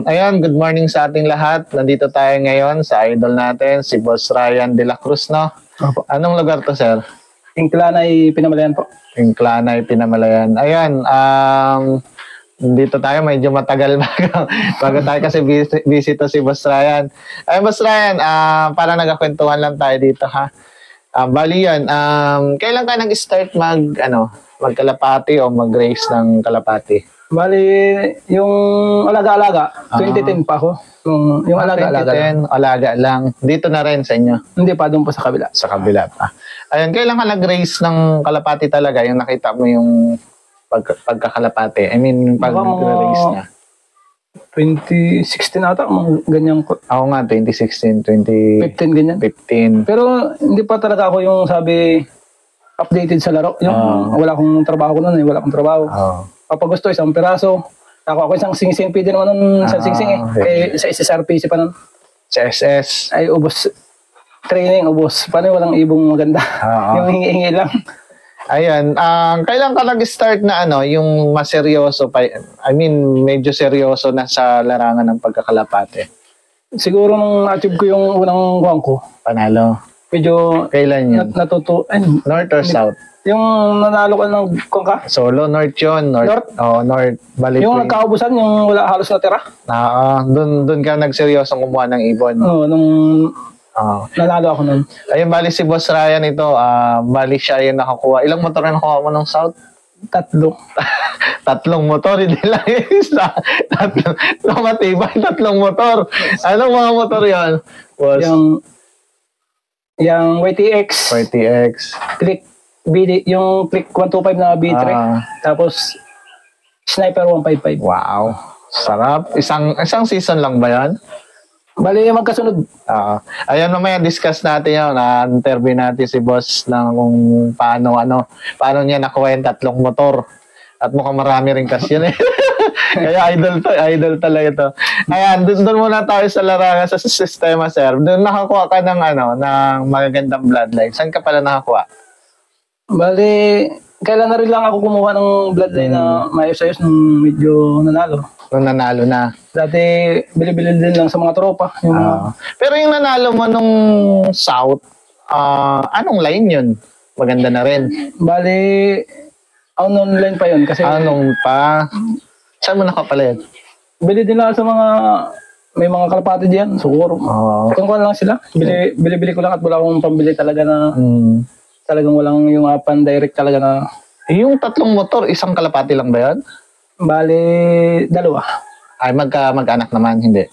Ayan, good morning sa ating lahat. Nandito tayo ngayon sa idol natin, si Boss Ryan de la Cruz, no? Opo. Anong lugar to, sir? Inclanay, Pinamalayan po. Inclanay, Pinamalayan. Ayan, dito tayo, medyo matagal bago tayo kasi busy to si Boss Ryan. Ayan, Boss Ryan, para nagkakwentuhan lang tayo dito, ha? Bali yan, kailan ka nag-start magkalapati o mag-race ng kalapati? Bali, yung alaga-alaga, 2010 pa ako. Yung alaga-alaga 2010, alaga lang. Dito na rin sa inyo? Hindi pa, doon pa sa kabila. Sa kabila pa. Ayun, kailan ka nag-race ng kalapati talaga? Yung nakita mo yung pagkakalapati? I mean, pag-race niya. 2016 ata, ganyan ko. Ako nga, 2016, 15 ganyan. 15. Pero hindi pa talaga ako yung sabi updated sa laro. Yung wala akong trabaho ko noon, wala akong trabaho. Kapag gusto, isang piraso. Ako isang sing-sing, pwede naman nun isang sing-sing eh. Kaya sa SSRPC pa nun. Sa SS? Ay, ubos. Training, ubos. Paano walang ibong maganda? Yung hingi-hingi lang. Ayan. Kailan ka nag-start na yung mas seryoso pa? I mean, medyo seryoso na sa larangan ng pagkakalapate? Siguro nung na-achieve ko yung unang kuwang ko. Panalo? Medyo... Kailan yun? North or South? Yung nanalo ka ng kuwang ka? Solo, North yun. North? Oo, North. Balik yung nagkaubusan, yung wala halos natira? Doon ka nagseryosong kumuha ng ibon? Oo, nung... nanalo ako nun. Ayun, bali si Boss Ryan ito, bali siya yung nakakuha. Ilang motor na nakuha mo ng South? 3. Tatlong motor, hindi lang isa. Matibay, 3 motor. Anong mga motor yan? Yung YTX. Click BD, yung Click 125 na B3. Tapos, Sniper 155. Wow. Sarap. Isang season lang ba yan? Bali, magkasunod. Ayan, mamaya discuss natin yun. Na-interview natin si Boss ng kung paano niya nakuha yung 3 motor. At mukhang marami rin kasi yun eh. Kaya idol talaga ito. Ayan, doon muna tayo sa larangan sa sistema, sir. Doon nakakuha ka ng magagandang bloodline. Saan ka pala nakakuha? Bali, kailan na rin lang ako kumuha ng bloodline na maayos-ayos nung medyo nanalo. Nung nanalo na. Dati, bili-bili din lang sa mga tropa. Pero yung nanalo mo nung South, anong line yun? Maganda na rin. Bali, unknown line pa yun. Kasi anong pa? Saan mo nakapala yun? Bili din lang sa mga, may mga kalapati diyan, siguro. Kung lang sila, bili-bili ko lang at wala akong pambili talaga na, talagang walang yung pan-direct talaga na. Yung 3 motor, isang kalapati lang ba yun? Bali, 2. Ay, mag-anak naman, hindi?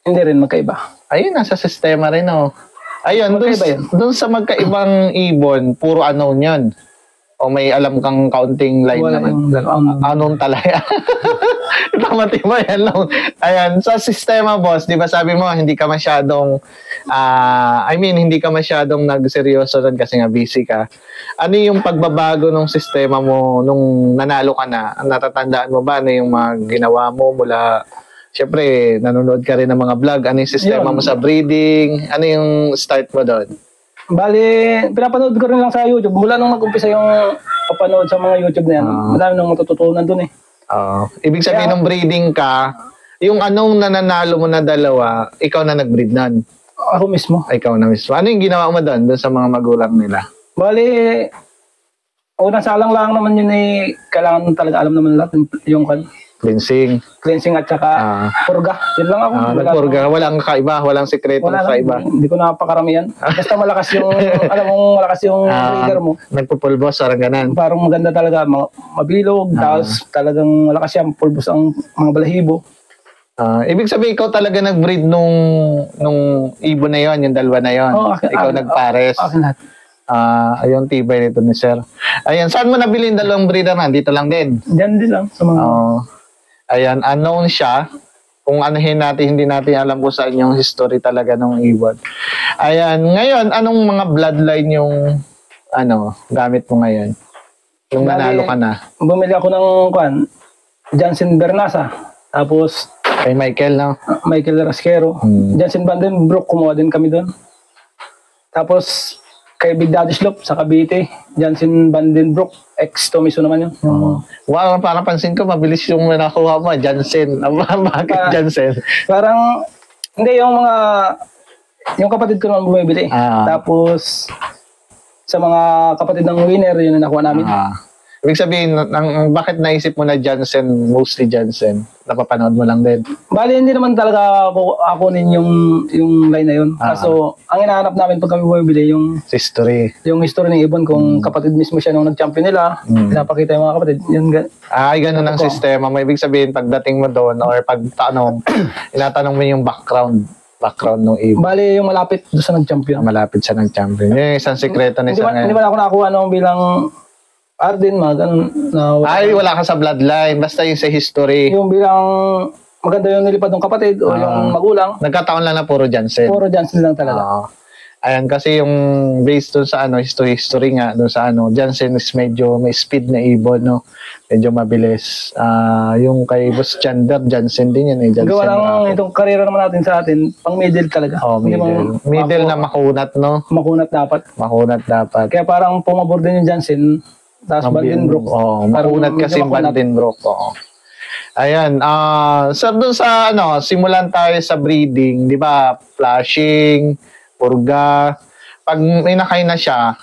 Hindi rin, magkaiba. Ayun, nasa sistema rin, Ayun, doon sa magkaibang ibon, puro unknown yun. O may alam kang counting line naman? Unknown talaga. Tama-tima yan lang. Ayan, sa sistema, boss, di ba sabi mo, hindi ka masyadong, hindi ka masyadong nagseryoso doon kasi nga busy ka. Ano yung pagbabago ng sistema mo nung nanalo ka na? Natatandaan mo ba ano yung mga ginawa mo mula, syempre, nanonood ka rin ng mga vlog. Ano yung sistema mo sa breeding? Ano yung start mo doon? Bali, pinapanood ko rin lang sa YouTube. Mula nung nag-umpisa yung papanood sa mga YouTube na yan, madami nang matututunan doon eh. Ibig sabihin ng breeding ka, yung anong nananalo mo na 2, ikaw na nag-breed nun? Ako mismo. Ikaw na mismo. Ano yung ginawa mo doon sa mga magulang nila? Bali, unang salang lang naman yun eh, kailangan talaga alam naman lahat yung cleansing at saka purga. Yun lang ako. Nagpurga. Walang kaiba, walang sekreto sa iba. Hindi ko napakaramihan. Basta malakas yung, alam mo, malakas yung breeder mo. Nagpupulbos, parang ganun. Parang maganda talaga, mabilog, tapos talagang malakas yan, pulbos ang mga balahibo. Ibig sabihin, ikaw talaga nag-breed nung ibon na yon, yung 2 na yon. Ikaw nagpares. Akin lahat. Ayun, tibay nito ni sir. Ayan, saan mo nabili yung 2 breeder man? Dito lang din? Diyan din lang. Sa mga... Ayan, unknown siya. Kung anuhin natin, hindi natin alam kung saan yung history talaga ng ibon. Ayan, ngayon, anong mga bloodline yung gamit mo ngayon? Yung nanalo ka na. Bumili ako ng Jansen Bernasa. Tapos, kay Michael, no? Michael Rasquero. Jansen Vandenbroek, kumuha din kami doon. Tapos, kay Big Daddy Slope sa Cavite, Jansen Vandenbroek, ex-Tomiso naman yun. Wow, parang pansin ko, mabilis yung nakuha mo, Jansen. Bakit Jansen? Parang, hindi, yung kapatid ko naman bumibili. Tapos, sa mga kapatid ng winner, yun ang nakuha namin. Ibig sabihin, bakit naisip mo na Jansen, mostly Jansen? Napapanood mo lang din? Bali, hindi naman talaga ako yung line na yun. Kaso, ang hinahanap namin pag kami bumibili, yung history. Yung history ng Ibon, kung kapatid mismo siya nung nag-champion nila, pinapakita yung mga kapatid. Yun, ganun ang sistema. May ibig sabihin, pagdating mo doon, or pagtanong, inatanong mo yung background ng Ibon. Bali, yung malapit doon sa nag-champion. Malapit siya nag-champion. Yun yung isang sekreto ni Sir ngayon. Hindi ba ako nakuha nung bilang Arden, mga ganun. Wala ka sa bloodline. Basta yung sa history. Yung bilang maganda yung nilipad ng kapatid o yung magulang. Nagkataon lang na puro Jansen. Puro Jansen lang talaga. Ayan, kasi yung based doon sa history nga, doon sa Jansen is medyo may speed na ibon, no? Medyo mabilis. Yung kay Boss Chander, Jansen din yan eh. Jansen gawa lang itong karera naman natin sa atin, pang middle talaga. Middle na makunat, no? Makunat dapat. Kaya parang pumabor din yung Jansen. Tapos Vandenbroek. Makunat kasi yung Vandenbroek. Ayan. So doon sa simulan tayo sa breeding, di ba? Flashing, purga. Pag inakay na siya,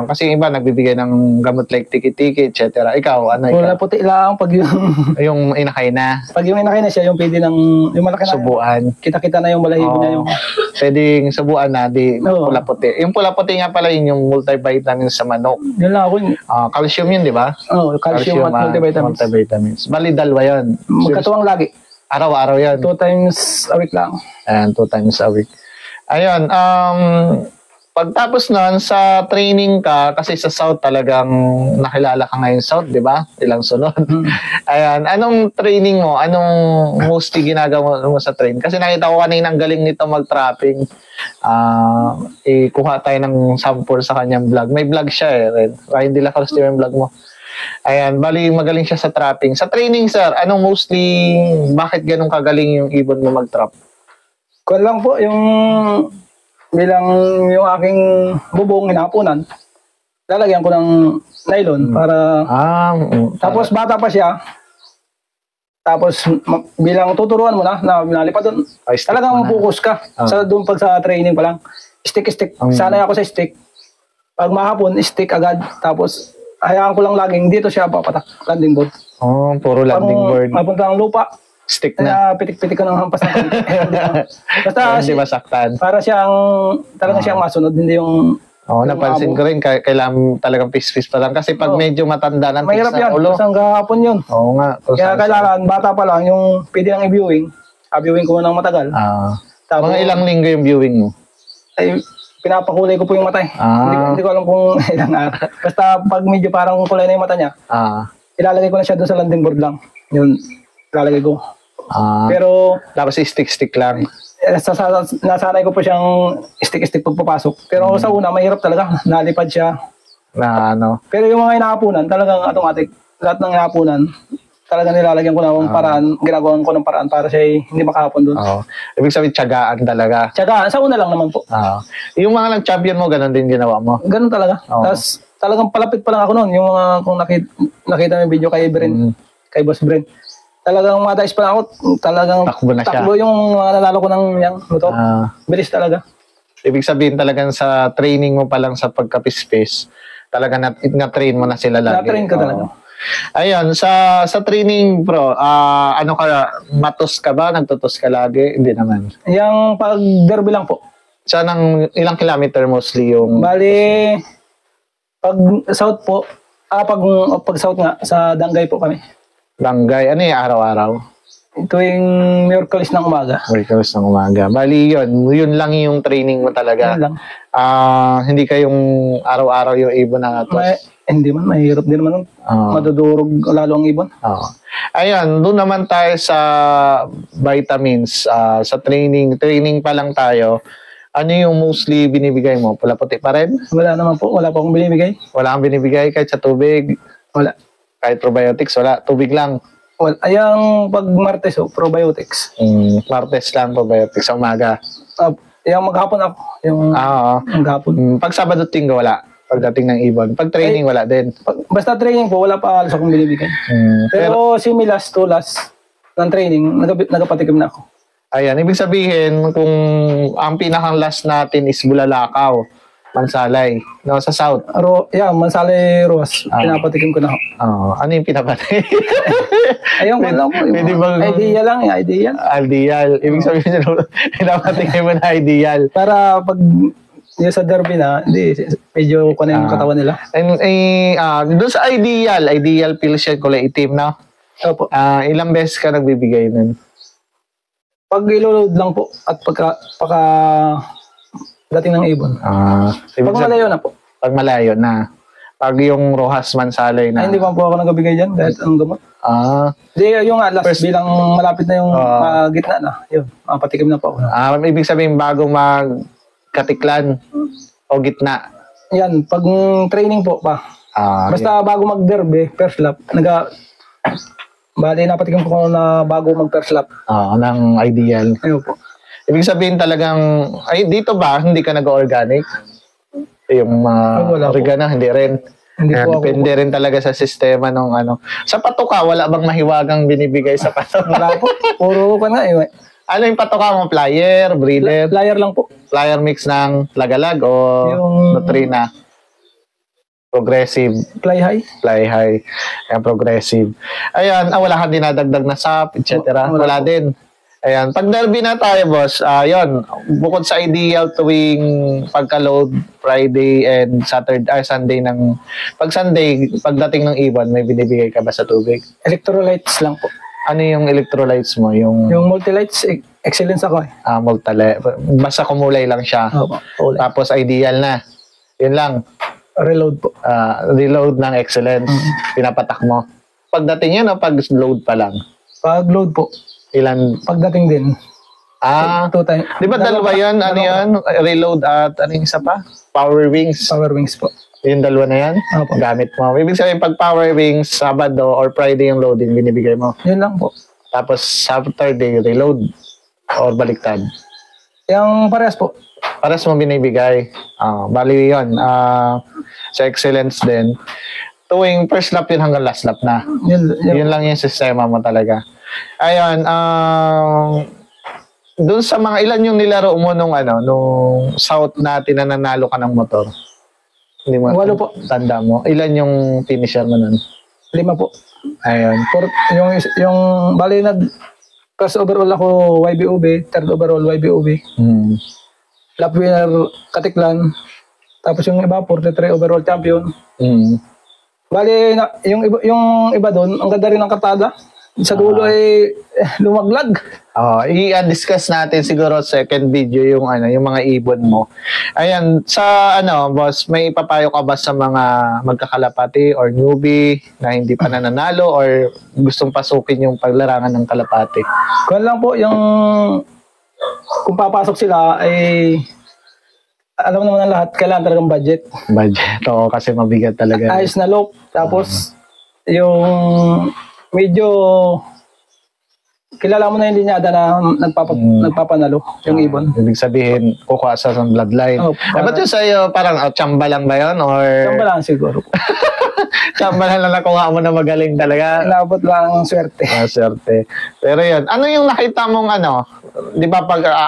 kasi iba nagbibigay ng gamot like tiki-tiki, etc. Ikaw, Wala puti lang pag yung inakay na. Pag yung inakay na siya, yung pwede yung malaki na. Subuan. Kita-kita na yung balahibo niya yung. Pwedeng subuan na, pula-puti. Yung pula-puti nga pala yung multivitamins sa manok. Yun lang ako. Calcium yun, di ba? Calcium at multivitamins. Bali, dalawa yun. Magkatuwang lagi. Araw-araw yan. 2 times a week lang. Ayan, 2 times a week. Ayun, pagtapos nun, sa training ka, kasi sa South talagang nakilala ka ngayon South, di ba? Ilang sunod. Ayan, anong training mo? Anong mostly ginagawa mo sa train? Kasi nakita ko kanina ang galing nito mag-trapping. Kuha tayo ng sample sa kanyang vlog. May vlog siya eh. Ryan De La Cruz yung vlog mo. Ayan, bali magaling siya sa trapping. Sa training, sir, anong mostly, bakit ganun kagaling yung ibon mo mag-trap? Kung lang po, yung yung aking bubong hinapunan, lalagyan ko ng nylon para tapos bata pa siya, tapos bilang tuturuan mo na nalipad doon, talagang focus ka sa doon pag sa training pa lang, stick sanay ako sa stick, pag mahapon stick agad, tapos hayaan ko lang laging dito siya papatak, landing board. Puro landing board. Mapunta ng lupa, stick na. Pitik-pitik ko ng hampas ng basta hindi masaktan. Para talagang siyang masunod, hindi yung napansin ko rin, kailangan talagang pis-pis pa lang. Kasi pag medyo matanda ng mahirap yan, isang gahapon yun. Oo nga. Kaya kailangan, bata pa lang, yung pwede nang i-viewing. Viewing ko ng matagal. Mga ilang linggo yung viewing mo? Ay, pinapakulay ko po yung mata. Hindi ko alam kung ilang araw. Basta pag medyo parang kulay na yung mata niya, ilalagay ko na siya doon sa landing board lang. Yun, ilalagay ko. Pero tapos stick lang. Nasanay ko po siyang stick pagpapasok. Pero sa una mahirap talaga, nalipad siya. Pero yung mga inahapunan, talagang automatic, lahat ng inahapunan, talagang nilalagyan ko na ng paraan, ginagawan ko ng paraan para siya hindi makahapon doon. Ibig sabihin, tiyagaan talaga. Tiyagaan, sa una lang naman po. Yung mga nag-champion mo, ganun din ginawa mo? Ganun talaga. Tapos talagang palapit pa lang ako noon, yung mga kung nakita mo yung video kay Bren, kay Boss Bren. Talagang madais pa ako, talagang takbo yung mga nanalo ko ng motor. Bilis talaga. Ibig sabihin talagang sa training mo pa lang sa pagka-space, talaga na-train mo na sila lagi. Na-train ka talaga. Ayun, sa training bro, matos ka ba? Nagtutos ka lagi? Hindi naman. Yung pag-derby lang po. Saan ilang kilometer mostly yung... Bali, pag south po, pag south nga, sa Dangay po kami. Dangay, ano yung araw-araw? Tuwing Miyerkules ng umaga. Miyerkules ng umaga. Bali yun lang yung training mo talaga. Yun lang. Hindi kayong araw-araw yung ibon na atos? Hindi man, mahirap din naman. Madudurog lalo ang ibon. Ayun, doon naman tayo sa vitamins. Sa training pa lang tayo. Ano yung mostly binibigay mo? Pula-puti pa rin? Wala naman po. Wala po akong binibigay. Wala kang binibigay kahit sa tubig? Wala. Kahit probiotics, wala. Tubig lang. Well, ayang pag Martes, probiotics. Martes lang, probiotics sa umaga. Yung maghapon ako. Yung maghapon. Pag Sabado at Linggo, wala. Pagdating ng ibon. Pag training, wala din. Basta training po, wala pa alas akong binibigay. Pero similas to last ng training, nagapatikim na ako. Ayan, ibig sabihin, kung ang pinakang last natin is Bulalakaw, Mansalay, no, sa South. Mansalay Ruas. Pinapatikim ko na ako. Ano yung pinapatikim? Ayun, wala po. Ideal lang, ideal. Ideal. Ibig sabihin, pinapatikim mo na ideal. Para pag yung sa derby na, hindi, medyo ko na yung katawan nila. Doon sa ideal pills yan, kulay itim, no? Opo. Ilang beses ka nagbibigay nun? Pag ilo-load lang po, at pagka dating ng ibon. Pag malayo na po. Pag malayo na. Pag yung Rojas Mansalay na. Hindi pa po ako nagbibigay dyan dahil ang gamot. Hindi, yung last bilang malapit na yung gitna na. Yun, patikim na po ako. Ibig sabihin bago magkatiklan o gitna? Yan, pag training po pa. Basta bago mag-derby, first lap, bali, napatikim ko na bago mag-first lap. Ng ideal. Ayun po. Ibig sabihin talagang, dito ba, hindi ka nag-organic? Yung oregano, hindi rin. Hindi po depende rin talaga sa sistema ng ano. Sa patoka, wala bang mahiwagang binibigay sa patoka? Wala po. Puro ka nga eh. Ano yung patoka mo? Flyer, breeder? Flyer lang po. Flyer mix ng lagalag o Nutrina? Progressive. Fly high. Ayan, progressive. Ayan, wala kang dinadagdag na sap, etc. Wala din. Ayan, pag derby na tayo, boss, yun, bukod sa ideal tuwing pagka-load, Friday and Sunday pag Sunday, pagdating ng ibon, may binibigay ka ba sa tubig? Electrolytes lang po. Ano yung electrolytes mo? Yung Multilights, excellence ako eh. Basta kumulay lang siya. Kulay. Tapos ideal na. Yun lang. Reload po. Reload ng excellence. Pinapatak mo. Pagdating yan o pag-load pa lang? Pag-load po. Ilan? Pagdating din. 2 times. Di ba dalawa yan? Ano yan? Reload at ano yung isa pa? Power Wings. Power Wings po. Yung dalawa na yan? Opo. Gamit mo. Ibig sabihin, pag Power Wings, Sabado or Friday yung loading, binibigay mo. Yun lang po. Tapos Saturday, reload. Or baliktad. Yung parehas po. Parehas mo binibigay. Bali yun. Sa excellence din. Tuwing first lap yun hanggang last lap na. Yun lang yung sistema mo talaga. Ayun, doon sa mga ilan yung nilaro mo nung South natin na nanalo ka ng motor? Hindi mo 8 po. Tanda mo. Ilan yung finisher mo nun? 5 po. Ayun. Yung bali first overall ako YBOB, third overall YBOB. Lap winner Katiklan. Tapos yung iba 43 overall champion. Bali yung iba doon, ang ganda rin ng kartada. Sa dulo ay lumaglag. I-discuss natin siguro second video yung mga ibon mo. Ayan, sa boss, may ipapayo ka ba sa mga magkakalapati or newbie na hindi pa nananalo or gustong pasukin yung paglarangan ng kalapati? Kung lang po yung kung papasok sila ay alam naman ng lahat, kailangan talagang budget. Oo, kasi mabigat talaga. Ayos na look. Tapos yung medyo kilala mo na yung linyada na nagpapanalo yung ibon. Ibig sabihin, kukuha sa bloodline. Ba't yun sa'yo, parang tsamba lang ba yun? Or... Tsamba lang siguro. Tsamba lang nakuha mo na magaling talaga. Inabot lang ang swerte. Swerte. Pero yun, ano yung nakita mong di ba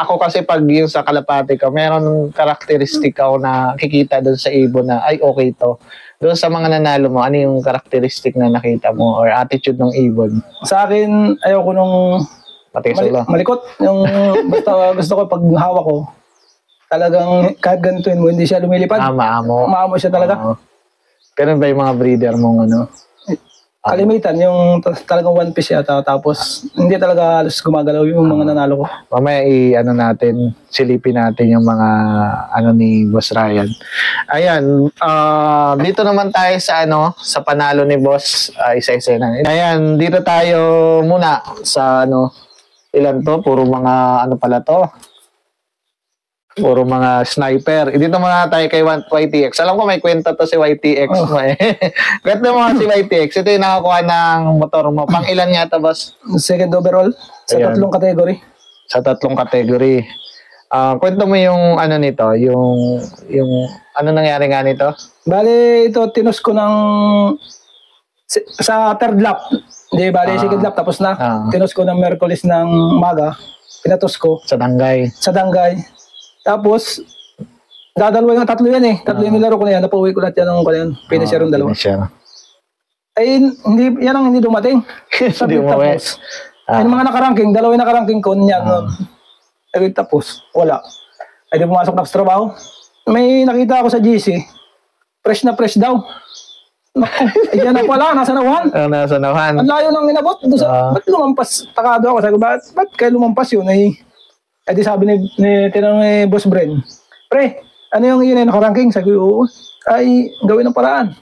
ako kasi pag yung sa kalapati ko, meron karakteristik ako na kikita doon sa ibon na, ay okay to. Doon sa mga nanalo mo, ano yung karakteristik na nakita mo or attitude ng ibon? Sa akin, ayoko nung malikot. Yung basta gusto ko pag hawak ko, talagang kahit ganituin mo, hindi siya lumilipad. Maamo siya talaga. Ganun ba yung mga breeder mong Kalimitan, yung talagang one piece yata, tapos hindi talaga halos gumagalaw yung mga nanalo ko. Mamaya natin, silipin natin yung mga ni Boss Ryan. Ayan, dito naman tayo sa panalo ni Boss, isa-isa na. Ayan, dito tayo muna sa ilan to, puro mga pala to. Puro mga sniper. Dito muna tayo kay YTX. Alam ko may kwento to si YTX mo eh. Kwento mo si YTX. Ito yung nakakuha ng motor mo. Pang ilan nga to, boss? Second overall. Sa 3 category. Sa 3 category. Kwento mo yung ano nito, yung ano nangyari nga nito? Bale, ito, tinus ko ng sa third lap. Hindi, bale, second lap, tapos na. Tinus ko ng Merkulis ng maga. Pinatos ko. Sa Danggay. Sa Danggay. Tapos, dadalawa yung tatlo yan eh. Tatlo yung nilaro ko na yan. Napauwi ko lahat yan ng kanya. Finisher yung dalawa. Finisher. Ay, hindi, yan ang hindi dumating. Hindi umuwi. Yung mga nakaranking, dalawa yung nakaranking ko niya. Ay, tapos, wala. Ay, di pumasok na sa trabaho. May nakita ako sa GC. Fresh na fresh daw. Naku, yan na pala, nasa nawan. Nasa nawan. Ang layo nang inabot. Ba't lumampas? Takado ako. Sabi ko, ba't kayo lumampas yun? Ay di sabi tinanong ni Boss Bren, pre, ano yung yun ay nakaranking? Sabi ko, ay, gawin ng paraan.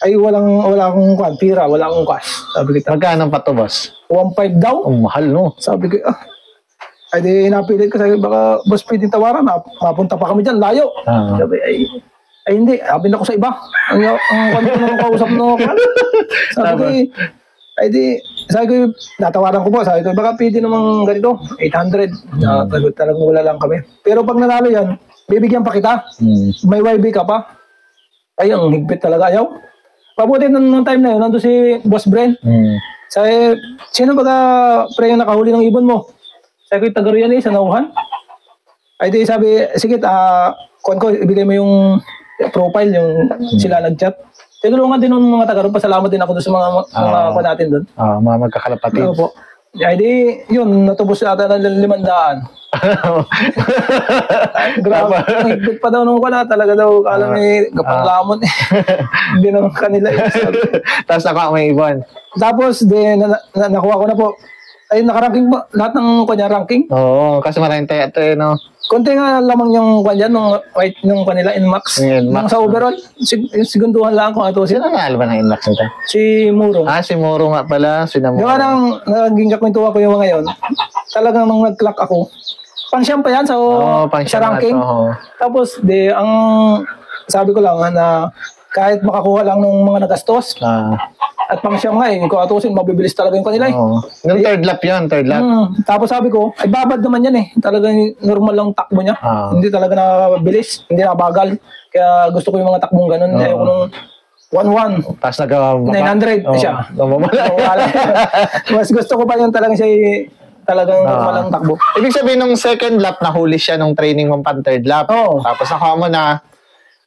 Ay, wala akong pira, wala akong cash. Sabi ko, magkano pa to, boss? 1.5 daw. Mahal, no? Sabi ko, ay di napilit ko. Sabi, baka boss, pwedeng tawaran. Mapunta pa kami dyan, layo. Sabi, ay hindi, abin ako sa iba. Ang kwanto nung kausap no. Sabi ko, sabi ko, natawaran ko po. Sabi ko, baka pwede namang ganito, 800. Talagang wala lang kami. Pero pag nanalo yan, bibigyan pa kita. May YB ka pa. Ay, ang higpit talaga, ayaw. Pabuti nung time na yun, nandun si Boss Bren. Sabi, sino baga pre yung nakahuli ng ibon mo? Sabi ko, tagaro yan sa nauhan. Ay di sabi, sige, kuhan ko, ibigay mo yung profile, yung sila nag-chat. Tinulungan din ng mga tagaro, pasalamat din ako doon sa mga kuha natin doon. Mga magkakalapatid. Oo po. Ay di, yun, natubos ata ng 500. Grabe, higpit pa daw nung kuha talaga daw, kala may kapanglamon eh. Hindi naman kanila yun. Tapos nakuha mo yung ibon. Tapos, nakuha ko na po. Ay, nakaranking po. Lahat ng kanya ranking. Oo, kasi maraming teate, no? Konti nga lamang yung kanya nung kanila Inmax. Nung sa overall, sigunduhan lang kung ato sino nga ba ng Inmax nito? Si Muro. Si Muro nga pala. Yung anong naging kakwentuhan ko yung mga yun, talagang nung nag-clock ako, pang-siyam pa yan sa ranking. Tapos, ang sabi ko lang na kahit makakuha lang ng mga nagastos, at pang-siyam nga kung atusin, mabibilis talaga yung kanila Yung third lap yun, third lap. Tapos sabi ko, ay babad naman yan talagang normal lang takbo niya. Hindi talaga nabilis, hindi nabagal. Kaya gusto ko yung mga takbong ganun. Ayaw ko nung 1-1. Tapos 900 siya. Mas gusto ko pa yung talagang siya talagang normal lang takbo. Ibig sabihin nung second lap, nahuli siya nung training mo pang third lap. Tapos nakuha mo na,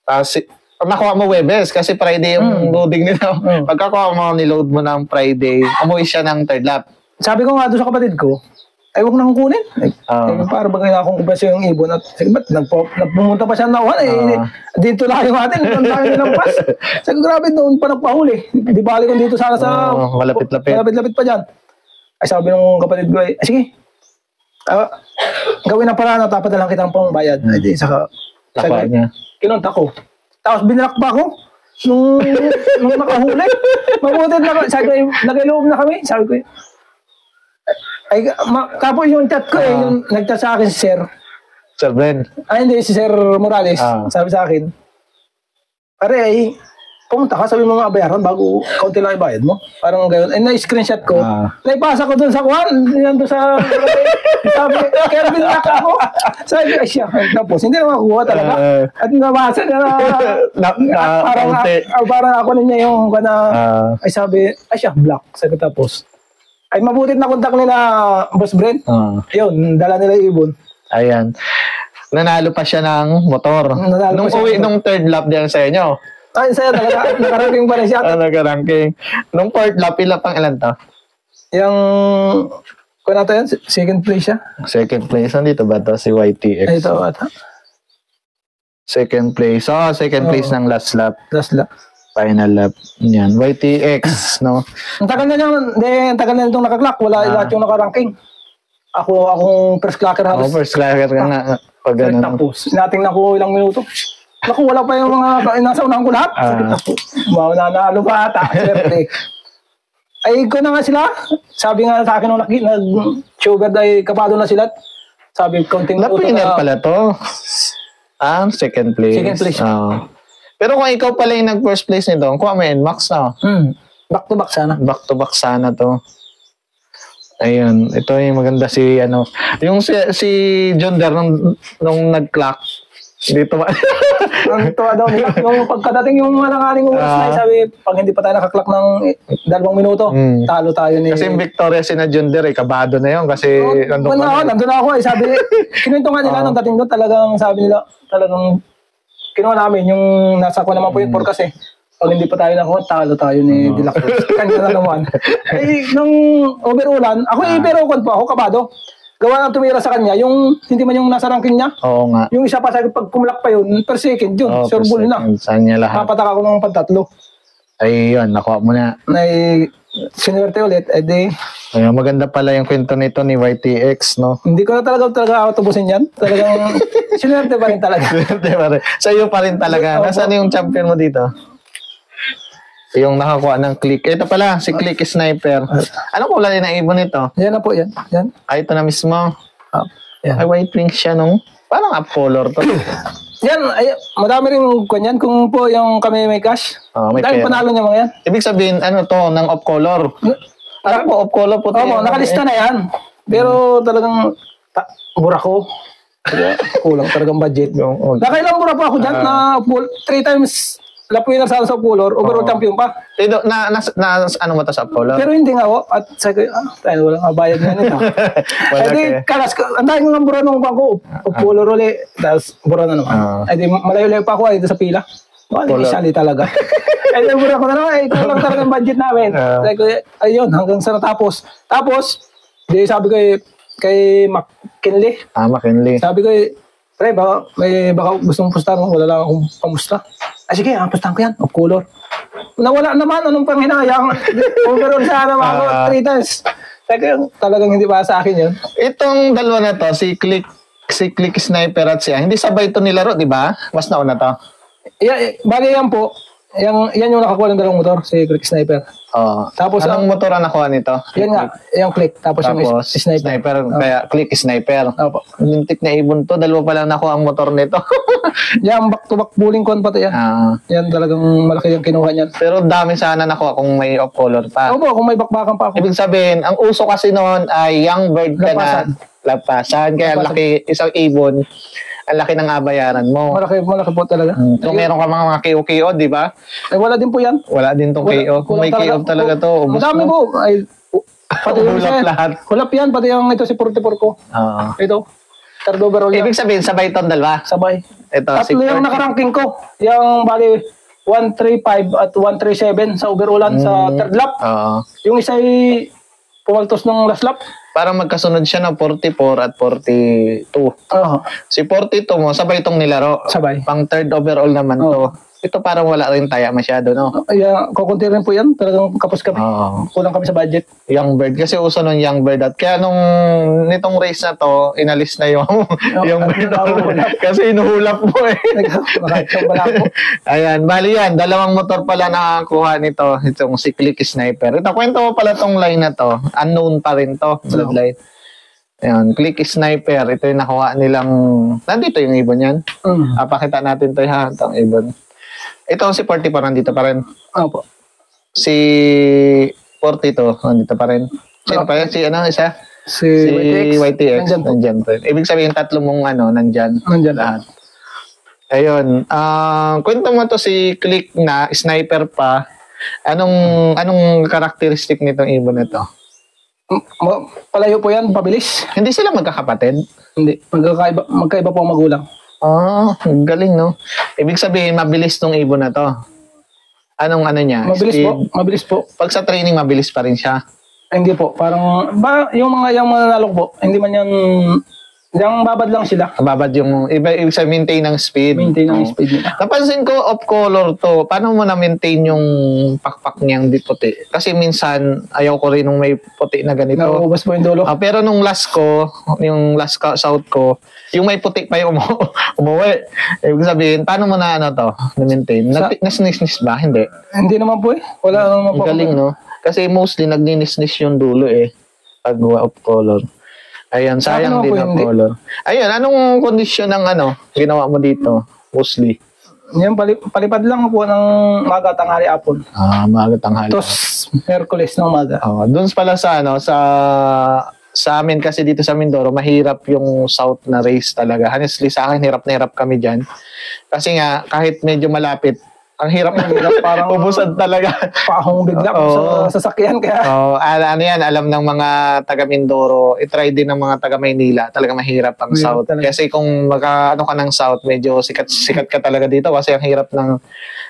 tapos nakuha mo Webes kasi Friday yung loading nila. Pagkakuha mo, niload mo ng Friday, umuwi siya ng third lap. Sabi ko nga doon sa kapatid ko, ay huwag nang kunin. Para bagay na akong kumpasya yung ibon at sige ba't nagpumunta pa siya na dito lang yung atin, ang dami nilang pas. Sabi grabe doon pa nagpahuli. Di bali kung dito sana sa malapit-lapit pa dyan. Ay sabi ng kapatid ko, sige, gawin na para dapat na lang kitang pang bayad. Ay di, saka kinontak ko. Tapos binilak pa ako nung nakahuli. Mabuti na sabi ko, nag-iloob na kami. Sabi ko, tapos yung chat ko yung nag-chat sa akin si Sir. Sir Ben? Hindi, si Sir Morales. Sabi sa akin, pare pumunta ka, sabi mo mga bayaran bago kaunti lang ibayad mo. Parang gano'n. Na-screenshot ko. Naipasa ko dun sa kuhan. Yan doon sa... sabi, kaya binilak ako. Sabi ko, siya. Tapos, hindi naman kuha talaga. At nabasa na parang ako niya yung ay sabi, siya, black. Sabi tapos. Ay mabutit na kontak nila Boss Brent. Ayun, dala nila ibon. Ayan. Nanalo pa siya ng motor. Nung uwi, nung third lap diyan sa inyo. Ay, sa'yo talaga. Nakaranking pa rin siya. Nakaranking. Nung fourth lap, ilan to? Yung... Kung nato yan, second place siya. Second place. Nandito ba to? Si YTX. Ito ata. Second place. Second place ng last lap. Last lap. Final lap. Yan. YTX, no? Ang tagal na itong nakaklak. Wala lahat yung nakaranking. Akong first clacker halos. First clacker ka na. Tapos, sinatingnan ko ilang minuto. Naku, wala pa yung mga nasa unahan ko lahat. Nanalo pa ata. Swerte. Ay, ko na nga sila. Sabi nga sa akin nung nag-sugar ay kapado na sila. Sabi, counting na pala to. Second place. Second place. Pero kung ikaw pala yung nag-first place nito, kuha mo yun, max na. Back to back sana. Back to back sana to. Ayun, ito yung maganda si ano, yung si John Der nung nag-clock dito ba? Ang tuwa daw nila. Yung pagkadating yung malanganing oras na, sabi, pag hindi pa tayo nakaklak ng 2 minuto, talo tayo ni... Kasi yung Victoria si na John Der, kabado na yun kasi nandun ako eh. Sabi, kinuwento nga nila nung dating doon, talagang sabi nila, talagang kinuha namin yung nasa ko naman po yung forecast eh. Pag hindi pa tayo nakuha, talo tayo ni De La Cruz. Kanya na naman. Nung overulan, ako pero ako kabado. Gawa ng tumira sa kanya, yung hindi man yung nasa ranking niya. Oo nga. Yung isa pa sa pag kumulak pa yun, per second yun. Sure bull na. Saan niya lahat? Napataka ko ng pantatlo. Ay, yun. Nakuha mo na. Sinuwerte ulit. Ayun, maganda pala yung kwento nito ni YTX, no? Hindi ko na talaga autobusin yan. Talagang sinuwerte pa rin talaga. Sinuwerte pa rin. Sa iyo pa rin talaga. Nasaan yung champion mo dito? Yung nakakuha ng click. Ito pala, si Click Sniper. Anong kulay na ibon ito? Yan na po, yan. Ay, ito na mismo. Yan. Ay, white wings siya, no? Parang up color to. Yan, madami rin kanyan. Kung po yung kami may cash. May dahil panalo niya mga yan. Ibig sabihin, ano to, ng off color. Alam po, off color po. Oo, nakalista na yan. Pero talagang, mura ko. Kulang talagang budget. Nakailang mura pa ako dyan na 3 times winner sa color, overall champion pa. Ano mo to sa color? Pero hindi nga ako. At sabi ko, tayo walang kabayad nga nito. Kalas, ang dahil nga mura nung bangko, color ulit. Tapos mura na naman. Malayo-layo pa ako sa pila. Isali talaga. Mura ko na naman. Kulang talaga ang budget namin. Sabi ko, ayun, hanggang sa natapos. Tapos, sabi ko kay McKinley. McKinley. Sabi ko, pre, baka gusto mong pustahan mo, wala lang akong pamusta. Sige, pustahan ko yan, of color. Nawala naman, anong panghinayang? Overall sana ako 3 times. Talagang hindi ba sa akin yun? Itong dalawa na to, si Click Sniper at siya, hindi sabay ito nilaro, di ba? Mas nauna to. Bagay yan po. Yan yung nakakuha ng 2 motor, si Click Sniper. Tapos anong motor ang nakuha nito? Yan nga, yung Click. Tapos yung Sniper. Kaya Click Sniper. Opo. Lintik na ibon to. 2 pa lang nakuha ang motor nito. Yan, back-to-back bulling con pati yan. Yan talagang malaki yung kinuha niyan. Pero dami sana nakuha kung may off color pa. Opo, kung may bakbakan pa ako. Ibig sabihin, ang uso kasi noon ay young bird ka na. Lapasan. Kaya laki, isang ibon. Ang laki ng abayaran mo. Malaki po talaga. Kung meron ka mga KO, di ba? Wala din po yan. Wala din tong KO. Kung may KO talaga to, ubos madami po. Pati hulap lahat. Hulap yan, pati yung ito si 44 ko. Ito. Third overall yan. Ibig sabihin, sabay itong dalawa? Sabay. Ito, Tatlo yung nakaranking ko. Yung bali, 135 at 137 sa overallan sa third lap. Yung isa ay pumaltos ng last lap. Parang magkasunod siya ng 44 at 42. Si 42 mo, sabay itong nilaro. Sabay. Pang third overall naman to. Ito parang wala rin taya masyado, no? Kukunti rin po yan. Talagang kapos kami. Kulang kami sa budget. Young bird. Kasi uso nung young bird. At kaya nitong race na to, inalis na yung young bird. Kasi inuhulap mo eh. Ayan. Bali yan. 2 motor pala nakakuha nito. Itong si Click Sniper. Ito, kwento mo pala tong line na to. Unknown pa rin to. Bloodline. Ayan. Click Sniper. Ito yung nakuha nilang... Nandito yung ibon yan. Pakita natin to ha. Itong ibon. Ito si 44 nandito pa rin. Opo. Si 42 nandito pa rin. Sino pa yan? Si isa? Si YTX. Nandyan pa rin. Ibig sabihin 3 mong nandyan. Nandyan lahat. Ayun. Kwento mo to si Click na sniper pa. Anong karakteristik nitong ibon na to? Palayo po yan, pabilis. Hindi sila magkakapatid? Hindi. Magkaiba po ang magulang. Galing, no? Ibig sabihin, mabilis tong ibon na to. Anong niya? Mabilis po. Pag sa training, mabilis pa rin siya? Hindi po. Parang, yung mananalo po, hindi man yan, yung babad lang sila. Babad yung, ibig sabihin, maintain ng speed. Maintain ng speed nila. Napansin ko, off color to. Paano mo na-maintain yung pakpak niyang di puti? Kasi minsan, ayaw ko rin nung may puti na ganito. Nauubos po yung dulo. Pero nung last south ko, yung may puti pa yung umuwi. Ibig sabihin, paano mo na na-maintain? Nasnisnis ba? Hindi. Hindi naman po eh. Wala naman po. Galing, no? Kasi mostly, nagninisnis yung dulo eh. Pag off color. Ayan, sayang din ang color. Ayun, anong kondisyon ng ginawa mo dito? Mostly. Yung palipad lang po ng maga, tanghali, apon. Maga, tanghali. Tapos, Merkules ng maga. Doon pala sa amin kasi dito sa Mindoro, mahirap yung south na race talaga. Honestly, sa akin, hirap na hirap kami dyan. Kasi nga, kahit medyo malapit, ang hirap parang ubusan talaga. Paahong bigla sa sasakyan kaya. Ano yan, alam ng mga taga Mindoro, itry din ng mga taga Maynila, talaga mahirap ang south. Talaga. Kasi kung ano ka ng south, medyo sikat ka talaga dito kasi ang hirap ng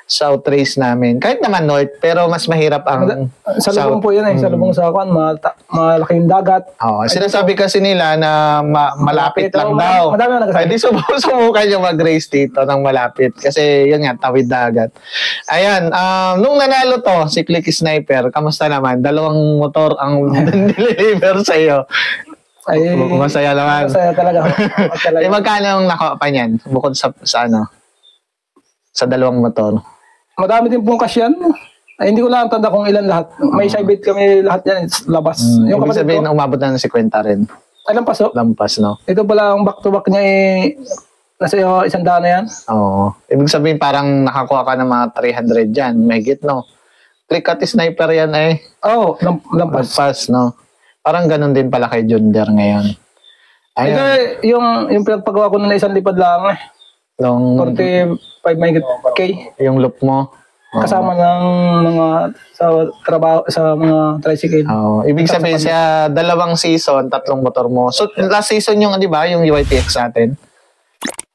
south race namin. Kahit naman north, pero mas mahirap ang sa lubong po yun sa lubong sa Kwan, malaking dagat. Sinasabi kasi nila na malapit lang daw. Madami na nagsasabi. Hindi subukan yung mag-race dito ng malapit. Kasi yun nga, tawid dagat. Ayan, nung nanalo to, si Click Sniper, kamusta naman? 2 motor ang deliver sa iyo. Ay, masaya naman. Masaya talaga. Magkano ang nakuha pa niyan? Bukod sa ano? Sa 2 motor. Madami din pong cash yan. Ay, hindi ko lang tanda kung ilan lahat. May side kami lahat yan. Labas. Yung ibig sabihin na umabot na ng 50 rin. Ay, lampas o? Lampas, no? Ito pala ang back-to-back niya nasa 100 na yan. Oo. Ibig sabihin parang nakakuha ka ng mga 300 dyan. Mahigit, no? Click Sniper yan eh. Lampas. Lampas, no? Parang ganun din pala kay Jonder ngayon. Ito yung pinagpagawa ko na isang lipad lang eh. 45 mahigit K. Yung loop mo. Kasama ng mga sa trabaho, sa mga tricycle. Ibig sabihin siya, 2 season, 3 motor mo. So, last season yung, di ba, yung YTX natin?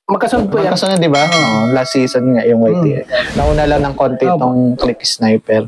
Magkasunod po yan. Magkasunod, di ba? Last season nga yung YTX. Nauna lang ng konti itong Click Sniper.